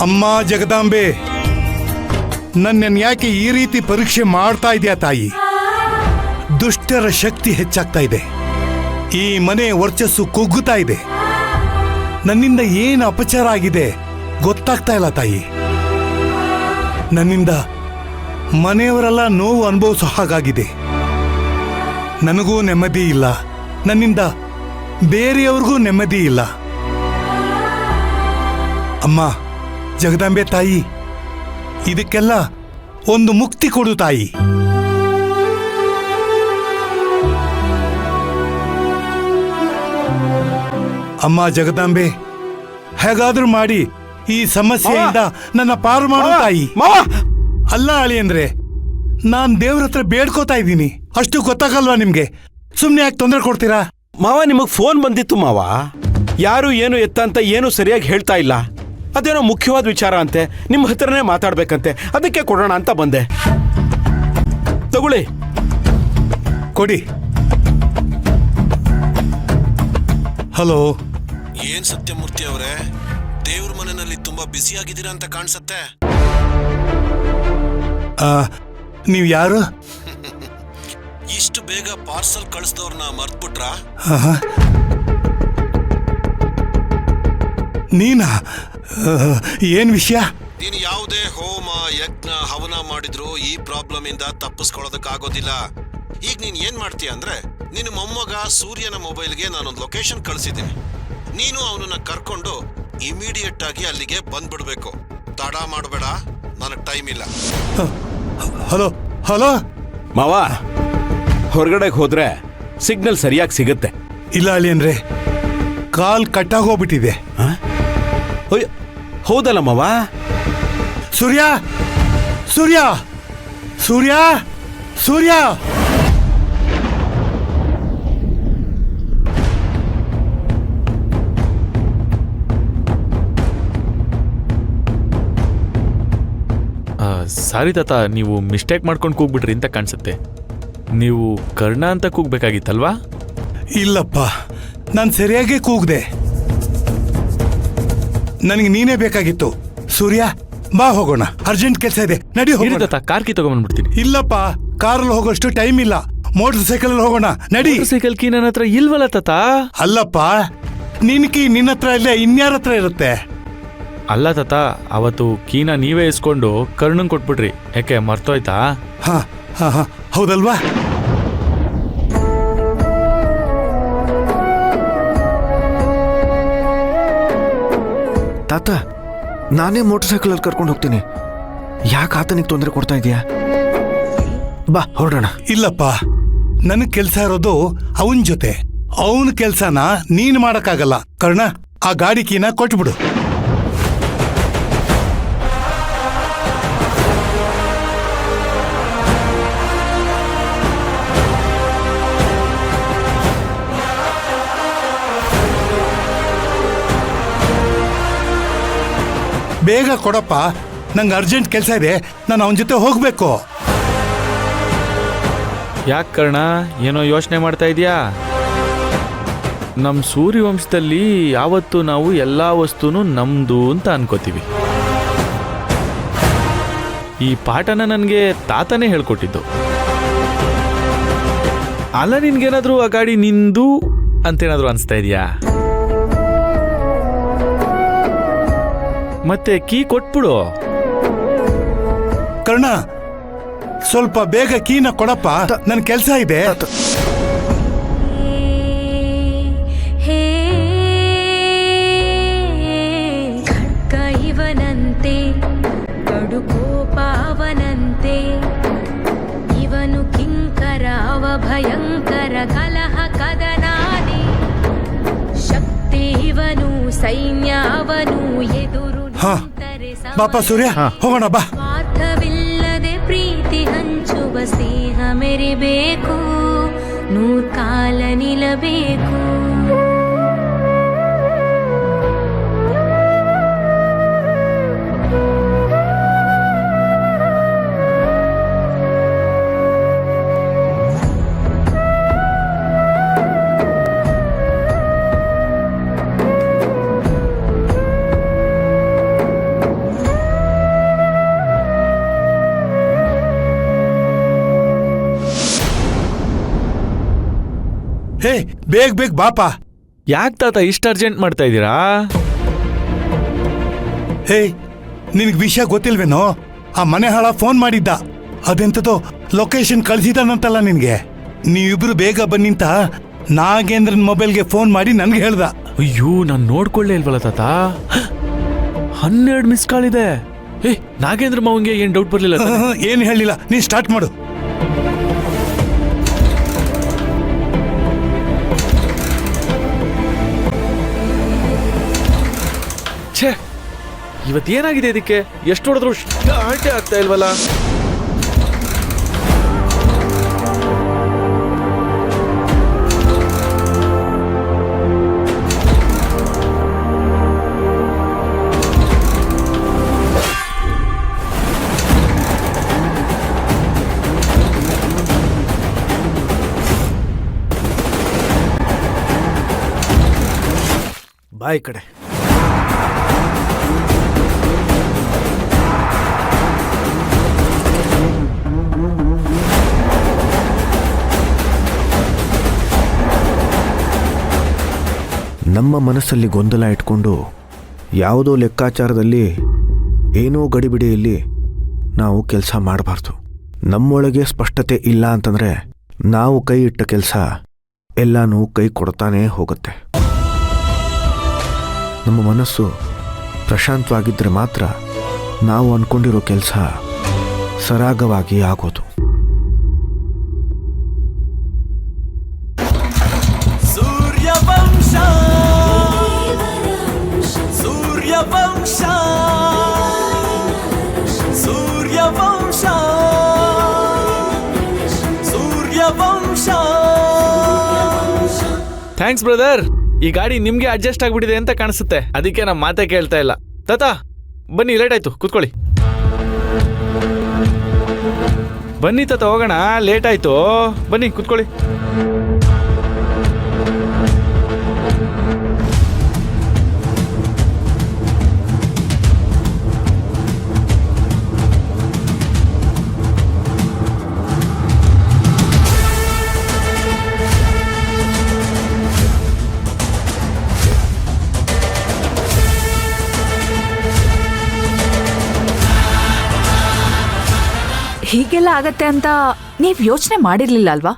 ಅಮ್ಮ ಜಗದಾಂಬೆ, ನನ್ನನ್ನು ಯಾಕೆ ಈ ರೀತಿ ಪರೀಕ್ಷೆ ಮಾಡ್ತಾ ಇದೆಯಾ ತಾಯಿ? ದುಷ್ಟರ ಶಕ್ತಿ ಹೆಚ್ಚಾಗ್ತಾ ಇದೆ, ಈ ಮನೆ ವರ್ಚಸ್ಸು ಕುಗ್ಗುತ್ತಾ ಇದೆ. ನನ್ನಿಂದ ಏನು ಅಪಚಾರ ಆಗಿದೆ ಗೊತ್ತಾಗ್ತಾ ಇಲ್ಲ ತಾಯಿ. ನನ್ನಿಂದ ಮನೆಯವರೆಲ್ಲ ನೋವು ಅನುಭವಿಸೋ ಹಾಗಾಗಿದೆ. ನನಗೂ ನೆಮ್ಮದಿ ಇಲ್ಲ, ನನ್ನಿಂದ ಬೇರೆಯವ್ರಿಗೂ ನೆಮ್ಮದಿ ಇಲ್ಲ. ಅಮ್ಮ ಜಗದಾಂಬೆ ತಾಯಿ, ಇದಕ್ಕೆಲ್ಲ ಒಂದು ಮುಕ್ತಿ ಕೊಡು ತಾಯಿ. ಅಮ್ಮ ಜಗದಾಂಬೆ, ಹೇಗಾದ್ರೂ ಮಾಡಿ ಈ ಸಮಸ್ಯೆಯಿಂದ ನನ್ನ ಪಾರು ಮಾಡು ತಾಯಿ. ಅಲ್ಲ ಅಳಿಯಂದ್ರೆ, ನಾನ್ ದೇವ್ರ ಹತ್ರ ಬೇಡ್ಕೋತಾ ಇದ್ದೀನಿ, ಅಷ್ಟು ಗೊತ್ತಾಗಲ್ವಾ ನಿಮ್ಗೆ? ಸುಮ್ನೆ ಯಾಕೆ ತೊಂದರೆ ಕೊಡ್ತೀರಾ? ಮಾವ, ನಿಮಗ್ ಫೋನ್ ಬಂದಿತ್ತು ಮಾವ. ಯಾರು ಏನು ಎತ್ತ ಅಂತ ಏನು ಸರಿಯಾಗಿ ಹೇಳ್ತಾ ಇಲ್ಲ. ಅದೇನೋ ಮುಖ್ಯವಾದ ವಿಚಾರ ಅಂತೆ, ನಿಮ್ಮ ಹತ್ರನೇ ಮಾತಾಡ್ಬೇಕಂತೆ, ಅದಕ್ಕೆ ಕೊಡೋಣ ಅಂತ ಬಂದೆ. ತಗೊಳ್ಳಿ. ಕೊಡಿ. ಹಲೋ. ಏನ್ ಸತ್ಯಮೂರ್ತಿ ಅವರೇ, ದೇವ್ರ ಮನೆಯಲ್ಲಿ ತುಂಬಾ ಬ್ಯುಸಿ ಆಗಿದ್ದೀರಾ ಅಂತ ಕಾಣಿಸತ್ತೆ. ನೀವು ಯಾರು? ಇಷ್ಟು ಬೇಗ ಪಾರ್ಸಲ್ ಕಳಿಸ್ದವ್ರನ್ನ ಮರ್ತ್ಬಿಟ್ರಾ? ನೀನಾ? ಏನ್ ವಿಷಯ? ನೀನು ಯಾವುದೇ ಹೋಮ ಯಜ್ಞ ಹವನ ಮಾಡಿದ್ರು ಈ ಪ್ರಾಬ್ಲಮ್ ಇಂದ ತಪ್ಪಿಸ್ಕೊಳ್ಳೋದಕ್ಕಾಗೋದಿಲ್ಲ. ಈಗ ನೀನ್ ಏನ್ ಮಾಡ್ತೀಯ ಅಂದ್ರೆ, ನಿನ್ನ ಮೊಮ್ಮಗ ಸೂರ್ಯನ ಮೊಬೈಲ್ಗೆ ನಾನೊಂದು ಲೊಕೇಶನ್ ಕಳಿಸಿದ್ದೀನಿ. ನೀನು ಅವನನ್ನ ಕರ್ಕೊಂಡು ಇಮಿಡಿಯೇಟ್ ಆಗಿ ಅಲ್ಲಿಗೆ ಬಂದ್ಬಿಡ್ಬೇಕು. ತಡ ಮಾಡಬೇಡ, ನನಗೆ ಟೈಮ್ ಇಲ್ಲ. Hello hello. ಮಾವ, ಹೊರಗಡೆಗೆ ಹೋದ್ರೆ ಸಿಗ್ನಲ್ ಸರಿಯಾಗಿ ಸಿಗುತ್ತೆ. ಇಲ್ಲ ಅಳಿಯಂದ್ರೆ, ಕಾಲ್ ಕಟ್ಟಾಗೋಗ್ಬಿಟ್ಟಿದೆ. ಹೌದಲ್ಲ ಮಾವ? ಸೂರ್ಯ ಸೂರ್ಯ ಸೂರ್ಯ ಸೂರ್ಯ. ಸಾರಿ ತಾತ, ನೀವು ಮಿಸ್ಟೇಕ್ ಮಾಡ್ಕೊಂಡು ಕೂಗ್ಬಿಟ್ರಿ ಅಂತ ಕಾಣಿಸುತ್ತೆ. ನೀವು ಕರ್ಣ ಅಂತ ಕೂಗ್ಬೇಕಾಗಿತ್ತಲ್ವಾ? ಇಲ್ಲಪ್ಪ, ನಾನು ಸರಿಯಾಗಿ ಕೂಗ್ದೆ. ನನಗೆ ನೀನೇ ಬೇಕಾಗಿತ್ತು. ಸೂರ್ಯ, ಬಾ ಹೋಗೋಣ, ಅರ್ಜೆಂಟ್ ಕೆಲಸ ಇದೆ, ನಡಿ ಹೋಗೋಣ. ತಾತ, ಕಾರ್ ಕೀ ತಗೊಂಡ್ಬಿಡ್ತೀನಿ. ಇಲ್ಲಪ್ಪ, ಕಾರಲ್ಲಿ ಹೋಗೋಷ್ಟು ಟೈಮ್ ಇಲ್ಲ, ಮೋಟರ್ ಸೈಕಲ್ ಹೋಗೋಣ, ನಡಿ. ಸೈಕಲ್ ಕೀ ನನ್ನ ಹತ್ರ ಇಲ್ವಲ್ಲ ತಾತ? ಅಲ್ಲಪ್ಪ, ನಿನ್ ಕೀ ನಿನ್ನ ಹತ್ರ ಇಲ್ಲ, ಇನ್ಯಾರ ಹತ್ರ ಇರುತ್ತೆ? ಅಲ್ಲ ತಾತ, ಅವತ್ತು ಕೀನ ನೀವೇ ಇಸ್ಕೊಂಡು ಕರ್ಣಂಗ್ ಕೊಟ್ಬಿಟ್ರಿ. ಯಾಕೆ ಮರ್ತೋಯ್ತಾ? ಹಾ ಹಾ ಹಾ, ಹೌದಲ್ವಾ? ತಾತ, ನಾನೇ ಮೋಟರ್ ಸೈಕಲಲ್ಲಿ ಕರ್ಕೊಂಡು ಹೋಗ್ತೀನಿ. ಯಾಕೆ ಆತನಿಗೆ ತೊಂದರೆ ಕೊಡ್ತಾ ಇದೀಯಾ? ಬಾ ಹೊರಡೋಣ. ಇಲ್ಲಪ್ಪ, ನನಗ್ ಕೆಲ್ಸ ಇರೋದು ಅವನ್ ಜೊತೆ. ಅವನ ಕೆಲ್ಸನ ನೀನ್ ಮಾಡಕ್ಕಾಗಲ್ಲ. ಕರ್ಣ, ಆ ಗಾಡಿ ಕೀನ ಕೊಟ್ಬಿಡು. ಬೇಗ ಕೊಡಪ್ಪ, ನಂಗೆ ಅರ್ಜೆಂಟ್ ಕೆಲಸ ಇದೆ, ನಾನು ಅವನ ಜೊತೆ ಹೋಗ್ಬೇಕು. ಯಾಕೆ ಕರ್ಣ, ಏನೋ ಯೋಚನೆ ಮಾಡ್ತಾ ಇದೀಯಾ? ನಮ್ಮ ಸೂರ್ಯವಂಶದಲ್ಲಿ ಯಾವತ್ತು ನಾವು ಎಲ್ಲ ವಸ್ತುನೂ ನಮ್ದು ಅಂತ ಅನ್ಕೋತೀವಿ. ಈ ಪಾಠನ ನನಗೆ ತಾತನೇ ಹೇಳ್ಕೊಟ್ಟಿದ್ದು. ಅಲ್ಲ, ನಿನ್ಗೇನಾದ್ರೂ ಆ ಗಾಡಿ ನಿಂದು ಅಂತೇನಾದ್ರೂ ಅನಿಸ್ತಾ ಇದೆಯಾ? ಮತ್ತೆ ಕೀ ಕೊಟ್ಬಿಡು. ಕರ್ಣ, ಸ್ವಲ್ಪ ಬೇಗ ಕೀನ ಕೊಡಪ್ಪ, ನನ್ನ ಕೆಲಸ ಇದೆ. ಖಡ್ಗೈವನಂತೆ ಕಡುಕೋಪಾವನಂತೆ ಇವನು ಕಿಂಕರ ಅವ ಭಯಂಕರ ಕಲಹ ಕದನಾದಿ ಶಕ್ತಿ ಇವನು ಸೈನ್ಯ ಅವನು ಎದುರು. ಹಾ, ಬಾಪ ಸೂರ್ಯ, ಹೋಗೋಣ ಬಾ. ಸ್ವಾರ್ಥವಿಲ್ಲದೆ ಪ್ರೀತಿ ಹಂಚುವ ಸ್ನೇಹ ಮೆರಿಬೇಕು, ನೂರ್ಕಾಲ ನಿಲ್ಲಬೇಕು. ಹೇ ಬೇಗ ಬೇಗ ಬಾಪ. ಯಾಕೆ ತಾತ ಇಷ್ಟ ಅರ್ಜೆಂಟ್ ಮಾಡ್ತಾ ಇದ್ದೀರಾ? ಹೇ ನಿನಗೆ ವಿಷಯ ಗೊತ್ತಿಲ್ವೇನೋ? ಆ ಮನೆ ಹಾಳ ಫೋನ್ ಮಾಡಿದ್ದ. ಅದೆಂತದೋ ಲೊಕೇಶನ್ ಕಳ್ಸಿದಾನಂತಲ್ಲ ನಿನ್ಗೆ. ನೀವಿಬ್ರು ಬೇಗ ಬನ್ನಿಂತ ನಾಗೇಂದ್ರನ್ ಮೊಬೈಲ್ಗೆ ಫೋನ್ ಮಾಡಿ ನನ್ಗೆ ಹೇಳ್ದ. ಅಯ್ಯೋ ನಾನು ನೋಡ್ಕೊಳ್ಳೇ ಇಲ್ವಲ್ಲ ತಾತ. 12 ಮಿಸ್ ಕಾಲ್ ಇದೆ. ಏ ನಾಗೇಂದ್ರ ಮಾವಂಗೆ ಏನ್ ಡೌಟ್ ಬರ್ಲಿಲ್ಲ ತಾನೆ? ಏನು ಹೇಳಿಲ್ಲ, ನೀನ್ ಸ್ಟಾರ್ಟ್ ಮಾಡು. ಛೇ ಇವತ್ತೇನಾಗಿದೆ ಇದಕ್ಕೆ? ಎಷ್ಟು ಹೊಡೆದ್ರು ಸ್ಟಾರ್ಟೇ ಆಗ್ತಾ ಇಲ್ವಲ್ಲ. ಬಾಯ್ ಕಡೆ. ನಮ್ಮ ಮನಸ್ಸಲ್ಲಿ ಗೊಂದಲ ಇಟ್ಕೊಂಡು ಯಾವುದೋ ಲೆಕ್ಕಾಚಾರದಲ್ಲಿ ಏನೋ ಗಡಿಬಿಡಿಯಲ್ಲಿ ನಾವು ಕೆಲಸ ಮಾಡಬಾರ್ದು. ನಮ್ಮೊಳಗೆ ಸ್ಪಷ್ಟತೆ ಇಲ್ಲ ಅಂತಂದರೆ ನಾವು ಕೈ ಇಟ್ಟ ಕೆಲಸ ಎಲ್ಲನೂ ಕೈ ಕೊಡ್ತಾನೇ ಹೋಗುತ್ತೆ. ನಮ್ಮ ಮನಸ್ಸು ಪ್ರಶಾಂತವಾಗಿದ್ದರೆ ಮಾತ್ರ ನಾವು ಅಂದ್ಕೊಂಡಿರೋ ಕೆಲಸ ಸರಾಗವಾಗಿ ಆಗೋದು. ಸೂರ್ಯವಂಶ ಸೂರ್ಯವಂಶ ಸೂರ್ಯವಂಶ ಸೂರ್ಯವಂಶ. Thanks brother. ಈ ಗಾಡಿ ನಿಮ್ಗೆ ಅಡ್ಜಸ್ಟ್ ಆಗ್ಬಿಟ್ಟಿದೆ ಅಂತ ಕಾಣಿಸುತ್ತೆ, ಅದಕ್ಕೆ ನಮ್ಮ ಮಾತೇ ಕೇಳ್ತಾ ಇಲ್ಲ. ತಾತ ಬನ್ನಿ, ಲೇಟ್ ಆಯ್ತು, ಕೂತ್ಕೊಳ್ಳಿ. ಬನ್ನಿ ತಾತ ಹೋಗೋಣ, ಲೇಟ್ ಆಯ್ತು. ಬನ್ನಿ ಕೂತ್ಕೊಳ್ಳಿ. ಹೀಗೆಲ್ಲ ಆಗತ್ತೆ ಅಂತ ನೀವ್ ಯೋಚನೆ ಮಾಡಿರ್ಲಿಲ್ಲ ಅಲ್ವಾ?